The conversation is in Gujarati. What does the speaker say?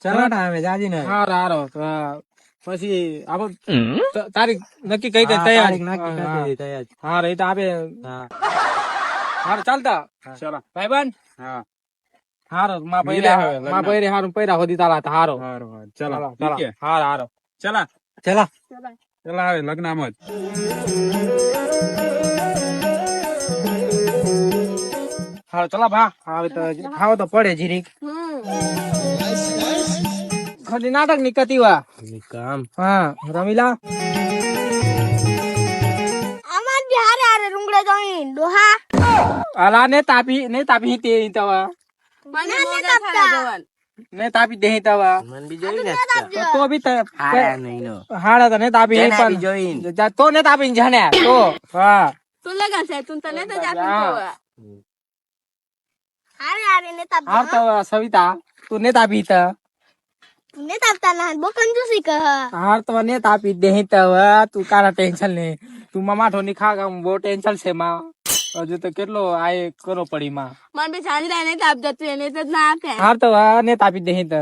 ચલાટા આવે જાજી ને હારો હારો પછી આપણે તારીખ નક્કી કઈ કઈ તૈયાર નક્કી કરી દીધી તૈયાર. હા રહી તો આપે હા હારું ચાલતા ચલો ભાઈબંધ હા હારો માં મિલે હવે પૈરા લગ્ન. માં પૈરે હારું પૈરા હોદી તારા હતા હારો હારું હારું ચલો ચલો ચલો ઠીક છે. હારો હારો ચલા ચલા ચલા હવે લગ્નમાં જ હારો ચલા ભા હવે તો ખાવો તો પડે જીરીક ખાલી નાટક ની કતી વા કામ હા રમીલા અમાર બી હારે હારે રૂંગડે જોઈન ડોહા અલા ને તાપી તે તવા મને ને તપતા ને તાપી દે તવા મન બી જોઈ ને તો બી હારા નહીં નો હાડા તો ને તાપી તેને બી પણ જોઈન તો ને તાપી જાણે તો હા તું લગન છે તું તને તો જાપી હા. તો હારે હારે ને તપતા હાર તો સવિતા તું ને તાપી ત તું ને તપતા ના બો કંજૂસી કહ હાર તો ને તાપી દે તવા તું કારા ટેન્શન ને તું માઠો ની ખા ગમ બહુ ટેન્શન છે માં હજુ તો કેટલો આય કરો પડી માં મન બી સાજી ને તપ જતું એને તો ના આપે હાર તો ને તાપી દે ત